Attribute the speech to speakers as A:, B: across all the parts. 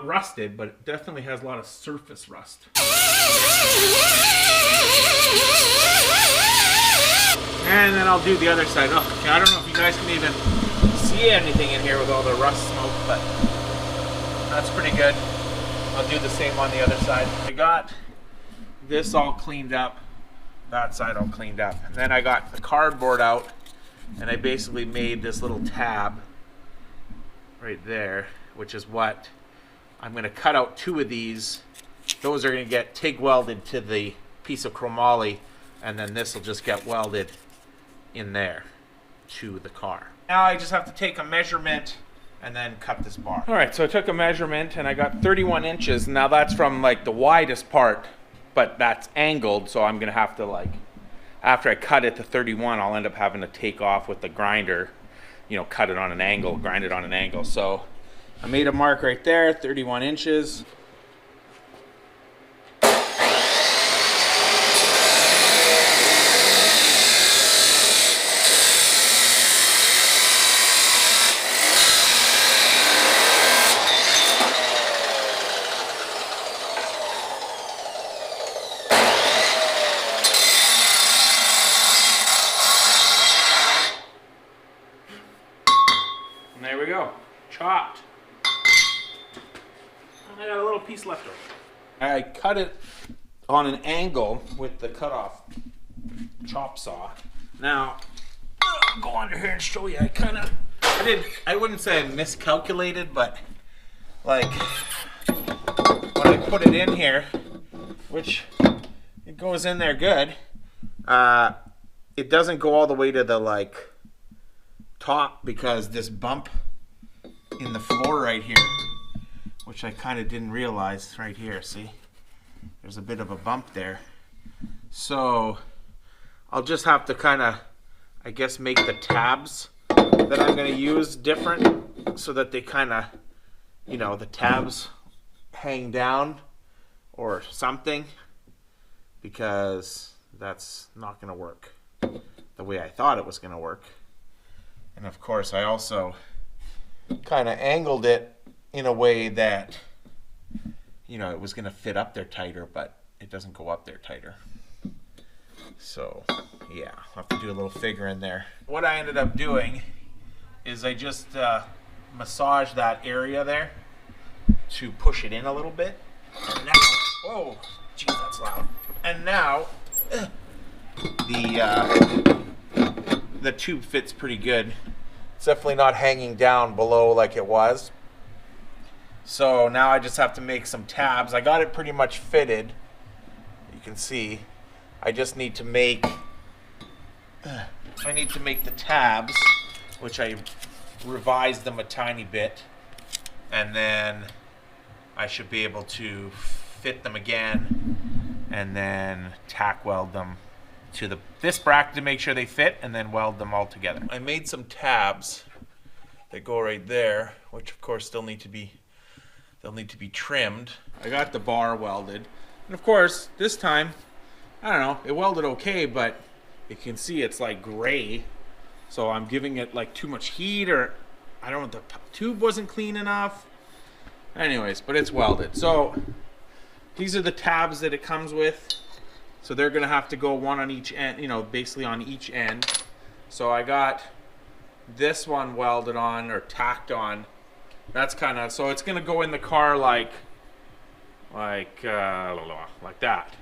A: not rusted, but it definitely has a lot of surface rust. And then I'll do the other side. Oh, I don't know if you guys can even see anything in here with all the rust smoke, but that's pretty good. I'll do the same on the other side. I got this all cleaned up, that side all cleaned up. And then I got the cardboard out, and I basically made this little tab right there, which is what I'm going to cut out 2 of these. Those are going to get TIG welded to the piece of chromoly, and then this will just get welded in there to the car. Now I just have to take a measurement and then cut this bar. All right, so I took a measurement and I got 31 inches. Now that's from like the widest part, but that's angled, so I'm gonna have to, like, after I cut it to 31, I'll end up having to take off with the grinder, you know, cut it on an angle, grind it on an angle. So I made a mark right there, 31 inches. There we go, chopped. And I got a little piece left over. I cut it on an angle with the cutoff chop saw. Now, I'll go under here and show you. I wouldn't say I miscalculated, but like when I put it in here, which it goes in there good, it doesn't go all the way to the like top, because this bump in the floor right here, which I kind of didn't realize right here, see, there's a bit of a bump there. So I'll just have to kind of, I guess, make the tabs that I'm going to use different so that they kind of, you know, the tabs hang down or something, because that's not going to work the way I thought it was going to work. And of course, I also kind of angled it in a way that, you know, it was going to fit up there tighter, but it doesn't go up there tighter. So, yeah, I'll have to do a little figure in there. What I ended up doing is I just massaged that area there to push it in a little bit. And now, whoa, geez, that's loud. And now, the tube fits pretty good. It's definitely not hanging down below like it was. So now I just have to make some tabs. I got it pretty much fitted. You can see. I just need to make the tabs, which I revised them a tiny bit, and then I should be able to fit them again and then tack weld them to this bracket to make sure they fit, and then weld them all together. I made some tabs that go right there, which of course they'll need to be trimmed. I got the bar welded, and of course this time, I don't know, it welded okay, but you can see it's like gray, so I'm giving it like too much heat, or I don't know, the tube wasn't clean enough. Anyways, but it's welded. So these are the tabs that it comes with. So they're gonna have to go one on each end, you know, basically on each end. So I got this one welded on or tacked on. That's kind of, so it's gonna go in the car like that,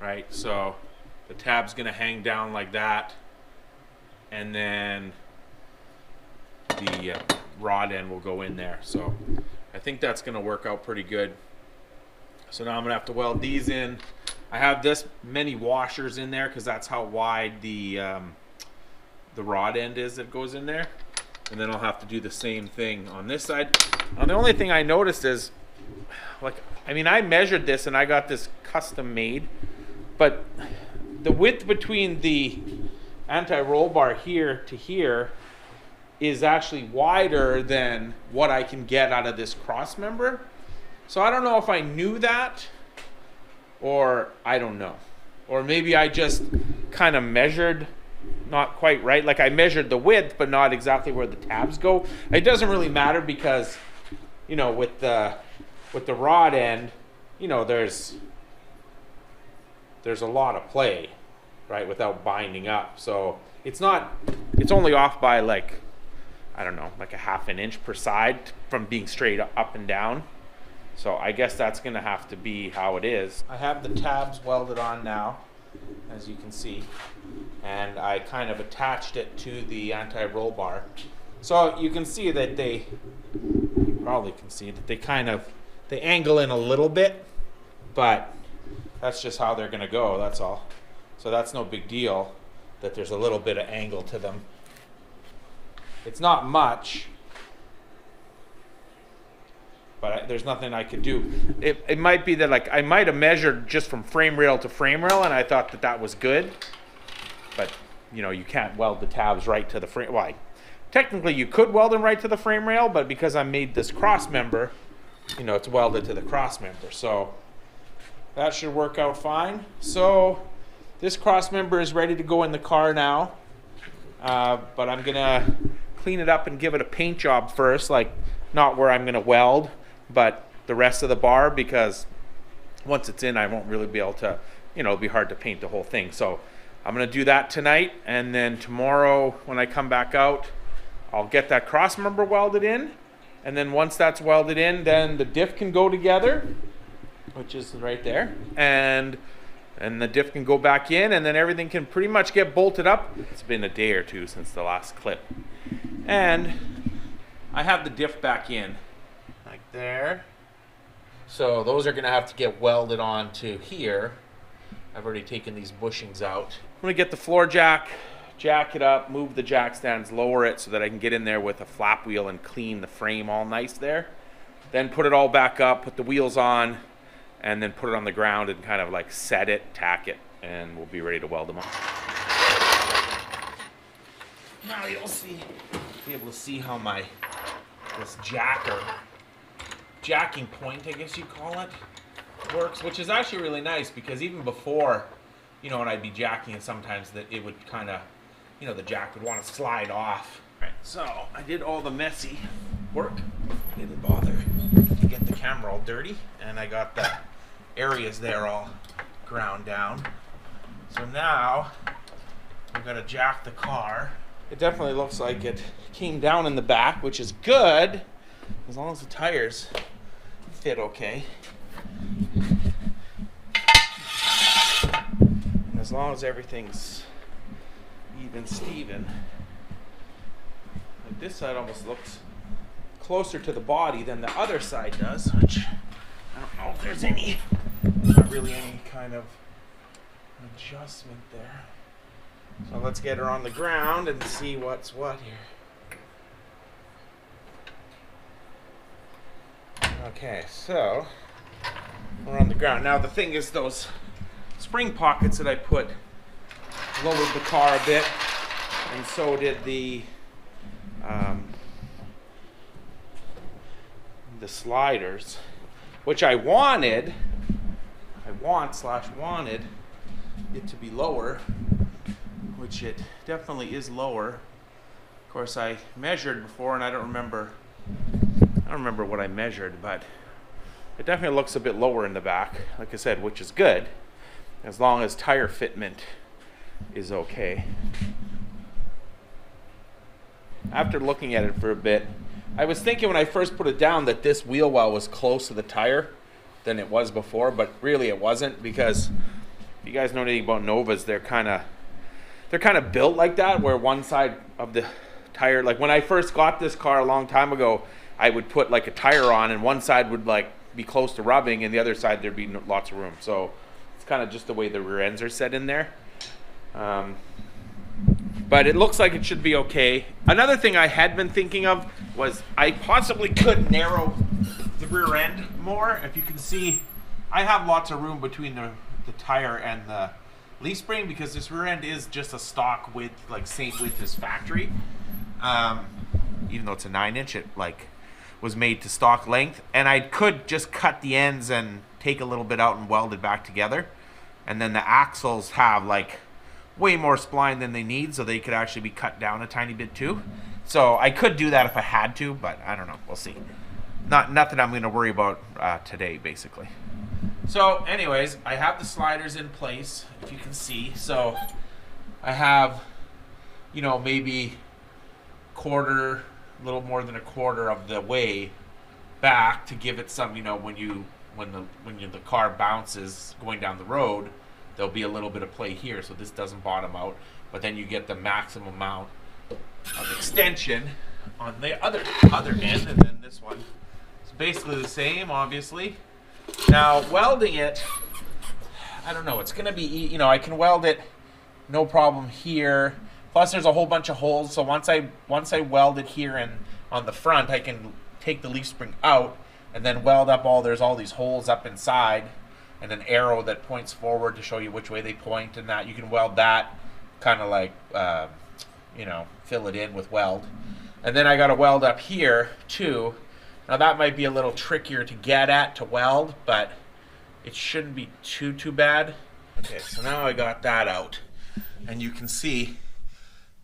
A: right? So the tab's gonna hang down like that, and then the rod end will go in there. So I think that's gonna work out pretty good. So now I'm gonna have to weld these in. I have this many washers in there because that's how wide the rod end is that goes in there. And then I'll have to do the same thing on this side. Now the only thing I noticed is, like, I mean, I measured this and I got this custom made, but the width between the anti-roll bar here to here is actually wider than what I can get out of this cross member. So I don't know if I knew that, or I don't know. Or maybe I just kind of measured not quite right. Like I measured the width, but not exactly where the tabs go. It doesn't really matter because, you know, with the with the rod end, you know, there's a lot of play, right, without binding up. So it's only off by like, I don't know, like a ½ an inch per side from being straight up and down. So I guess that's gonna have to be how it is. I have the tabs welded on now, as you can see, and I kind of attached it to the anti-roll bar. So you can see that you probably can see that they angle in a little bit, but that's just how they're gonna go, that's all. So that's no big deal that there's a little bit of angle to them. It's not much, but there's nothing I could do. It might be that, like, I might have measured just from frame rail to frame rail, and I thought that that was good. But, you know, you can't weld the tabs right to the frame. Well, technically you could weld them right to the frame rail, but because I made this cross member, you know, it's welded to the cross member. So that should work out fine. So this cross member is ready to go in the car now. But I'm gonna clean it up and give it a paint job first, like not where I'm gonna weld, but the rest of the bar, because once it's in, I won't really be able to, you know, it'll be hard to paint the whole thing. So I'm gonna do that tonight, and then tomorrow when I come back out, I'll get that cross member welded in, and then once that's welded in, then the diff can go together, which is right there, and the diff can go back in, and then everything can pretty much get bolted up. It's been a day or two since the last clip. And I have the diff back in, like there. So those are gonna have to get welded onto here. I've already taken these bushings out. I'm gonna get the floor jack it up, move the jack stands, lower it so that I can get in there with a flap wheel and clean the frame all nice there. Then put it all back up, put the wheels on, and then put it on the ground and kind of like set it, tack it, and we'll be ready to weld them up. Now you'll be able to see how this jacking point, I guess you call it, works, which is actually really nice, because even before, you know, when I'd be jacking it, sometimes that it would kind of, you know, the jack would want to slide off. Right, so I did all the messy work. Didn't bother to get the camera all dirty, and I got the areas there all ground down. So now I'm gonna jack the car. It definitely looks like it came down in the back, which is good, as long as the tires fit okay. And as long as everything's even Steven. Like this side almost looks closer to the body than the other side does, which I don't know if there's not really any kind of adjustment there. So let's get her on the ground and see what's what here. Okay, so we're on the ground. Now the thing is, those spring pockets that I put lowered the car a bit, and so did the sliders, which I wanted it to be lower, which it definitely is lower. Of course, I measured before, and I don't remember what I measured, but it definitely looks a bit lower in the back, like I said, which is good, as long as tire fitment is okay. After looking at it for a bit, I was thinking when I first put it down that this wheel well was close to the tire than it was before, but really it wasn't, because if you guys know anything about Novas, they're kind of built like that, where one side of the tire, like when I first got this car a long time ago, I would put like a tire on, and one side would like be close to rubbing, and the other side there'd be lots of room. So it's kind of just the way the rear ends are set in there. But it looks like it should be okay. Another thing I had been thinking of was I possibly could narrow the rear end more. If you can see, I have lots of room between the tire and the leaf spring, because this rear end is just a stock width, like same width as factory. Even though it's a 9-inch, it like was made to stock length, and I could just cut the ends and take a little bit out and weld it back together. And then the axles have like way more spline than they need, so they could actually be cut down a tiny bit too. So I could do that if I had to, but I don't know, we'll see. nothing I'm going to worry about today, basically. So anyways, I have the sliders in place, if you can see. So I have, you know, maybe a little more than a quarter of the way back to give it some, you know, when the car bounces going down the road, there'll be a little bit of play here, so this doesn't bottom out, but then you get the maximum amount of extension on the other end, and then this one is basically the same, obviously. Now, welding it, I don't know, it's going to be, you know, I can weld it no problem here. Plus, there's a whole bunch of holes, so once I weld it here and on the front, I can take the leaf spring out and then weld up there's all these holes up inside and an arrow that points forward to show you which way they point, and that you can weld that kind of like, you know, fill it in with weld. And then I got to weld up here too. Now that might be a little trickier to get at to weld, but it shouldn't be too bad. Okay, so now I got that out, and you can see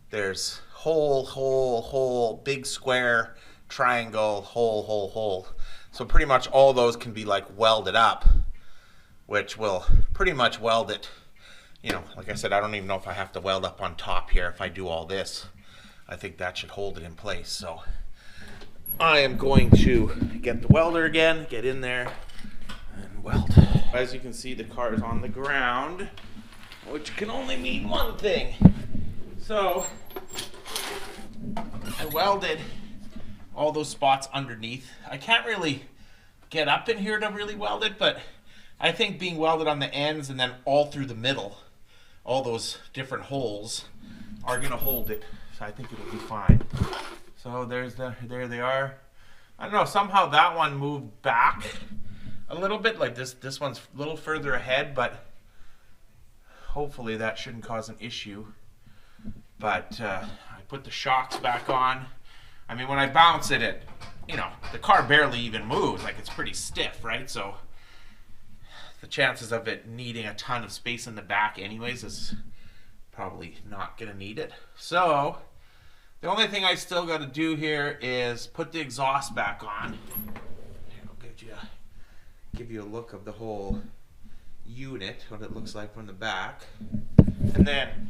A: there's hole, big square, triangle, hole. So pretty much all those can be like welded up, which will pretty much weld it. You know, like I said, I don't even know if I have to weld up on top here if I do all this. I think that should hold it in place. So I am going to get the welder again, get in there and weld. As you can see, the car is on the ground, which can only mean one thing. So I welded all those spots underneath. I can't really get up in here to really weld it, but I think being welded on the ends and then all through the middle, all those different holes are gonna hold it. So I think it'll be fine. So there they are. I don't know, somehow that one moved back a little bit, like this one's a little further ahead, but hopefully that shouldn't cause an issue. But I put the shocks back on. I mean, when I bounce it, you know, the car barely even moves, like it's pretty stiff, right? So the chances of it needing a ton of space in the back anyways is probably not gonna need it. So the only thing I still got to do here is put the exhaust back on. Here, I'll give you a look of the whole unit, what it looks like from the back. And then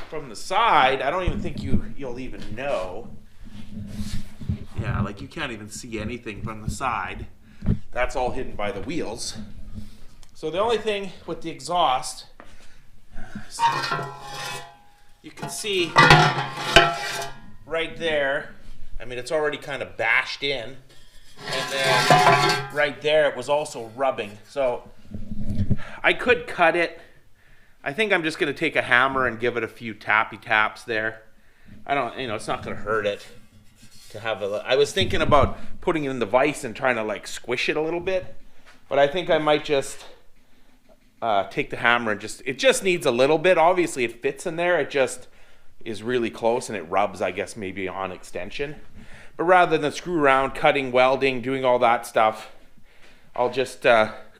A: from the side, I don't even think you'll even know. Yeah, like you can't even see anything from the side. That's all hidden by the wheels. So the only thing with the exhaust, you can see right there, I mean, it's already kind of bashed in. And then right there, it was also rubbing. So I could cut it. I think I'm just going to take a hammer and give it a few tappy taps there. I don't, you know, it's not going to hurt it to have I was thinking about putting it in the vise and trying to like squish it a little bit, but I think I might just take the hammer and it just needs a little bit. Obviously it fits in there, it just is really close and it rubs, I guess, maybe on extension. But rather than screw around, cutting, welding, doing all that stuff, I'll just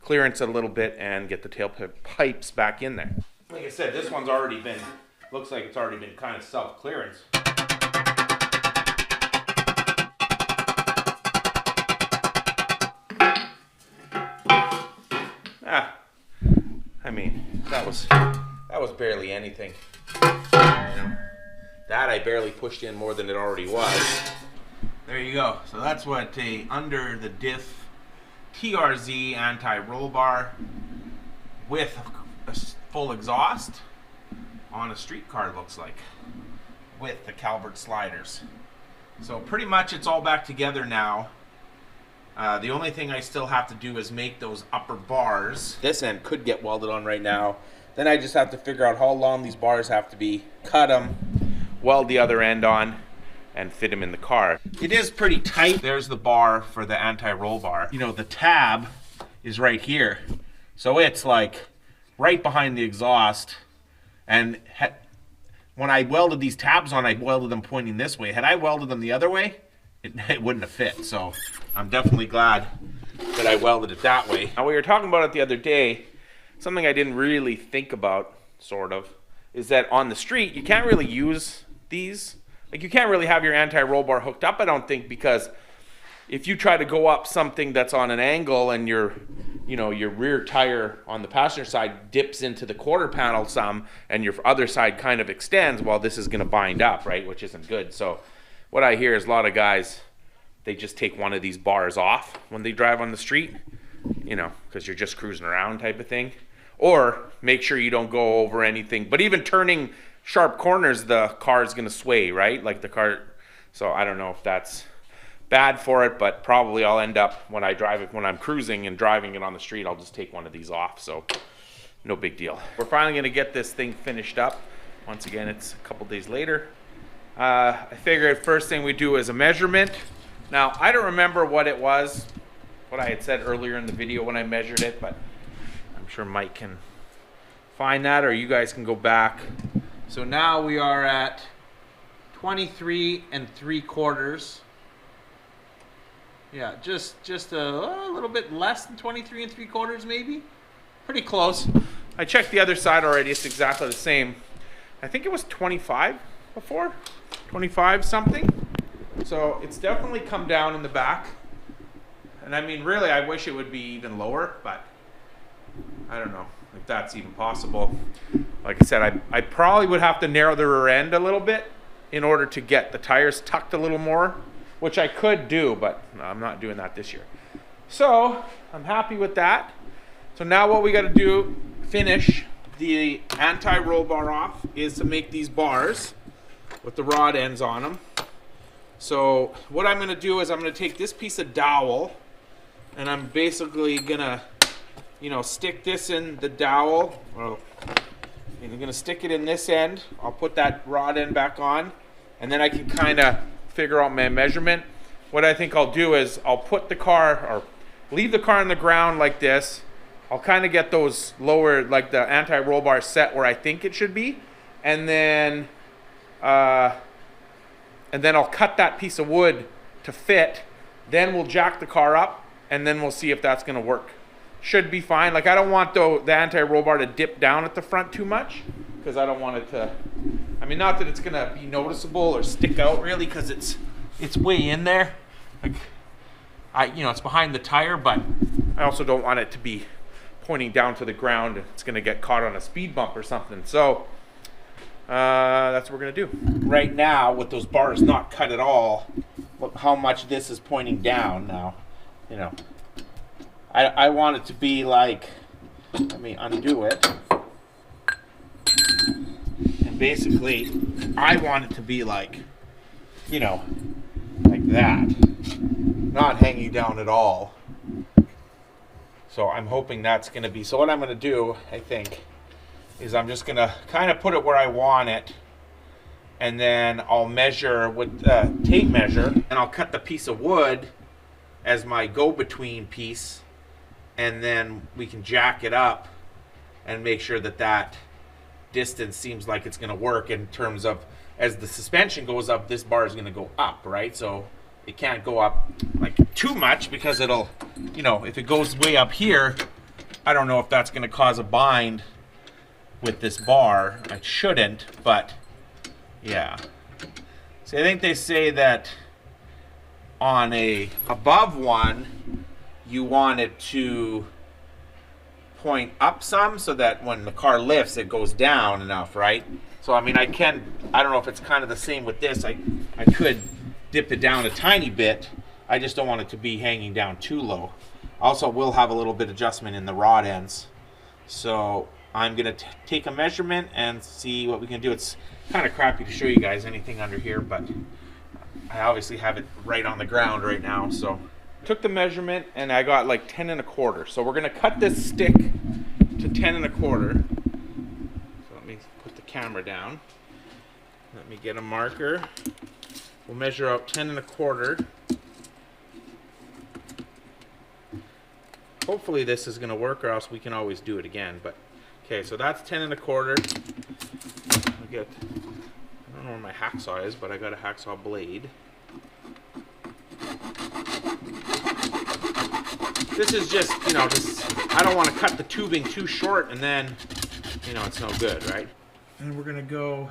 A: clearance it a little bit and get the tailpipe pipes back in there. Like I said, this one's already been, looks like it's already been kind of self-clearance. I mean, that was barely anything. You know, that I barely pushed in more than it already was. There you go. So that's what a under the diff TRZ anti-roll bar with a full exhaust on a street car looks like, with the Calvert sliders. So pretty much it's all back together now. The only thing I still have to do is make those upper bars. This end could get welded on right now. Then I just have to figure out how long these bars have to be, cut them, weld the other end on, and fit them in the car. It is pretty tight. There's the bar for the anti-roll bar. You know, the tab is right here. So it's like right behind the exhaust. And when I welded these tabs on, I welded them pointing this way. Had I welded them the other way, it wouldn't have fit. So I'm definitely glad that I welded it that way. Now, we were talking about it the other day. Something I didn't really think about, sort of, is that on the street, you can't really use these. Like, you can't really have your anti-roll bar hooked up, I don't think, because if you try to go up something that's on an angle and your rear tire on the passenger side dips into the quarter panel some and your other side kind of extends, well, this is going to bind up, right? Which isn't good. So what I hear is a lot of guys, they just take one of these bars off when they drive on the street, because you're just cruising around type of thing. Or make sure you don't go over anything. But even turning sharp corners, the car is going to sway, right? Like the car. So I don't know if that's bad for it, but probably I'll end up when I drive it, when I'm cruising and driving it on the street, I'll just take one of these off. So no big deal. We're finally going to get this thing finished up. Once again, it's a couple days later. I figured first thing we do is a measurement. Now, I don't remember what it was, what I had said earlier in the video when I measured it, but I'm sure Mike can find that, or you guys can go back. So now we are at 23 3/4. Yeah, just a little bit less than 23 3/4 maybe. Pretty close. I checked the other side already. It's exactly the same. I think it was 25 before, 25 something. So it's definitely come down in the back. And I mean, really, I wish it would be even lower, but I don't know if that's even possible. Like I said, I probably would have to narrow the rear end a little bit in order to get the tires tucked a little more, which I could do, but no, I'm not doing that this year. So I'm happy with that. So now what we got to do, finish the anti-roll bar off, is to make these bars with the rod ends on them. So what I'm going to do is I'm going to take this piece of dowel and I'm basically going to, stick this in the dowel. Well, I'm going to stick it in this end. I'll put that rod end back on, and then I can kind of figure out my measurement. What I think I'll do is I'll put the car, or leave the car on the ground like this. I'll kind of get those lower, like the anti-roll bar set where I think it should be, and then I'll cut that piece of wood to fit. Then we'll jack the car up, and then we'll see if that's going to work. Should be fine. Like, I don't want the anti-roll bar to dip down at the front too much, because I don't want it to, I mean, not that it's going to be noticeable or stick out really, because it's way in there. Like, it's behind the tire, but I also don't want it to be pointing down to the ground. It's going to get caught on a speed bump or something. So that's what we're going to do. Right now, with those bars not cut at all, look how much this is pointing down now. I want it to be like, let me undo it. And basically, I want it to be like, like that. Not hanging down at all. So I'm hoping that's going to be, so what I'm going to do, I think, is I'm just going to kind of put it where I want it. And then I'll measure with the tape measure, and I'll cut the piece of wood as my go-between piece. And then we can jack it up and make sure that that distance seems like it's going to work in terms of, as the suspension goes up, this bar is going to go up, right? So it can't go up like too much, because it'll, if it goes way up here, I don't know if that's going to cause a bind with this bar. It shouldn't, but yeah. So I think they say that on a above one, you want it to point up some so that when the car lifts, it goes down enough, right? So I mean, I don't know if it's kind of the same with this. I could dip it down a tiny bit. I just don't want it to be hanging down too low. Also, we'll have a little bit adjustment in the rod ends. So I'm gonna take a measurement and see what we can do. It's kind of crappy to show you guys anything under here, but I obviously have it right on the ground right now. So took the measurement and I got like 10 1/4. So we're gonna cut this stick to 10 1/4. So let me put the camera down. Let me get a marker. We'll measure out 10 1/4. Hopefully this is gonna work, or else we can always do it again. But okay, so that's 10 1/4. I don't know where my hacksaw is, but I got a hacksaw blade. This is just, I don't want to cut the tubing too short and then, it's no good, right? And we're going to go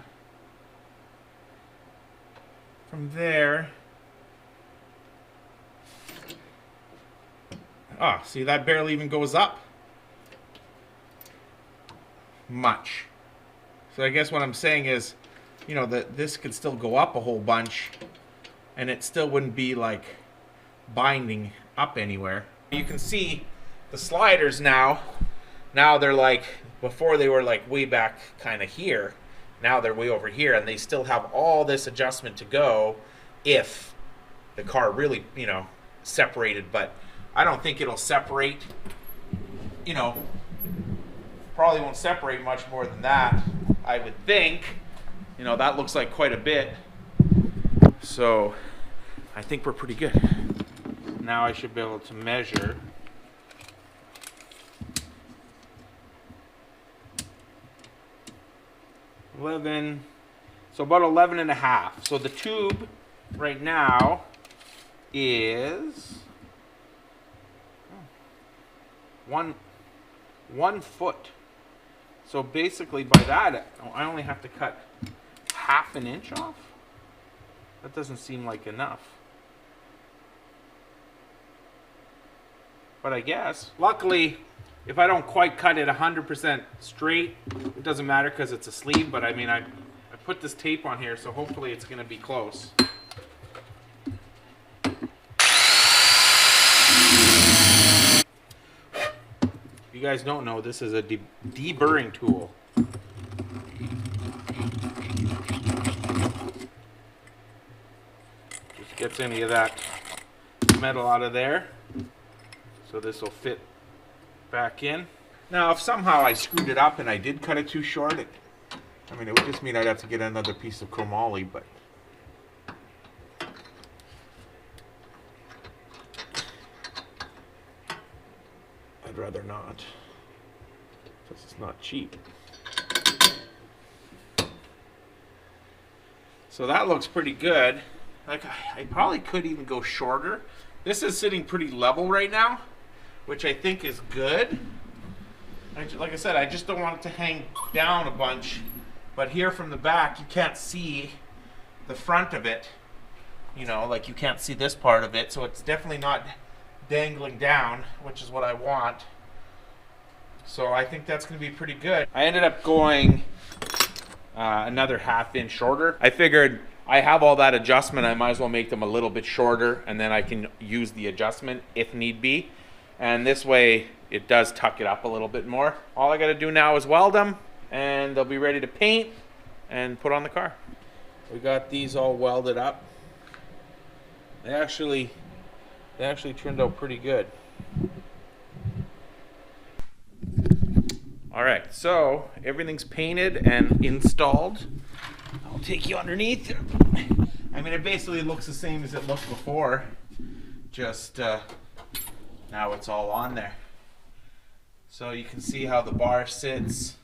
A: from there Oh, see, that barely even goes up much. So I guess what I'm saying is, you know, that this could still go up a whole bunch and it still wouldn't be like binding up anywhere. You can see the sliders now they're like, before they were like way back kind of here. Now they're way over here, and they still have all this adjustment to go if the car really, you know, separated. But I don't think it'll separate, you know, probably won't separate much more than that, I would think. You know, that looks like quite a bit. So I think we're pretty good. Now I should be able to measure. So about 11 and a half. So the tube right now is 1 foot. So basically by that, I only have to cut half an inch off. That doesn't seem like enough. But I guess, luckily, if I don't quite cut it 100% straight, it doesn't matter because it's a sleeve. But I mean, I put this tape on here, so hopefully it's going to be close. If you guys don't know, this is a deburring tool. Just gets any of that metal out of there. So this will fit back in. Now, if somehow I screwed it up and I did cut it too short, I mean, it would just mean I'd have to get another piece of chromoly, but I'd rather not, because it's not cheap. So that looks pretty good. Like, I probably could even go shorter. This is sitting pretty level right now, which I think is good. Like I said, I just don't want it to hang down a bunch. But here from the back, you can't see the front of it. You know, like you can't see this part of it. So it's definitely not dangling down, which is what I want. So I think that's going to be pretty good. I ended up going another ½ inch shorter. I figured I have all that adjustment. I might as well make them a little bit shorter, and then I can use the adjustment if need be. And this way, it does tuck it up a little bit more. All I got to do now is weld them, and they'll be ready to paint and put on the car. We got these all welded up. They actually turned out pretty good. All right, so everything's painted and installed. I'll take you underneath. I mean, it basically looks the same as it looked before, just now it's all on there. So you can see how the bar sits,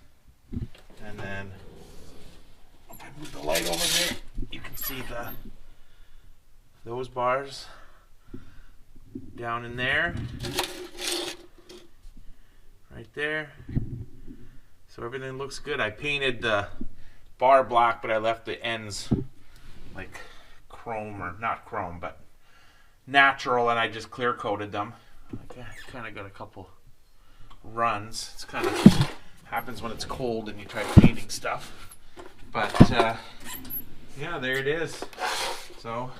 A: and then if I move the light over there, you can see those bars down in there, right there. So everything looks good. I painted the bar black, but I left the ends like chrome, or not chrome, but natural, and I just clear coated them. I kind of got a couple runs. It's kind of happens when it's cold and you try painting stuff. But yeah, there it is. So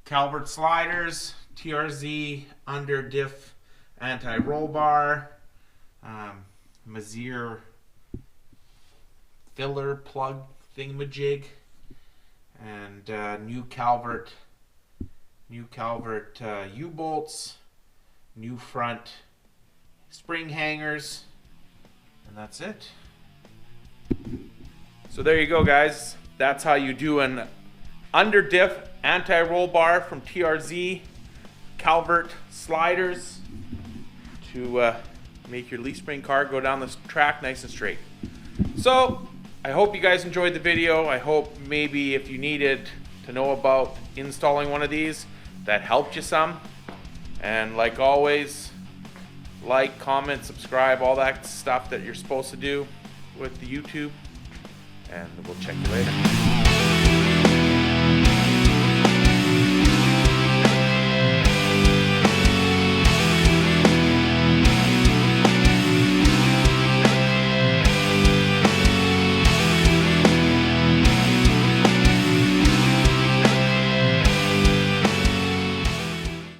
A: Calvert sliders, TRZ under diff anti-roll bar, Mazier filler plug thingamajig, and new Calvert U-bolts, new front spring hangers, and that's it. So there you go, guys. That's how you do an under diff anti-roll bar from TRZ Calvert sliders to make your leaf spring car go down the track nice and straight. So I hope you guys enjoyed the video. I hope maybe if you needed to know about installing one of these, that helped you some. And like always, like, comment, subscribe, all that stuff that you're supposed to do with the YouTube. And we'll check you later.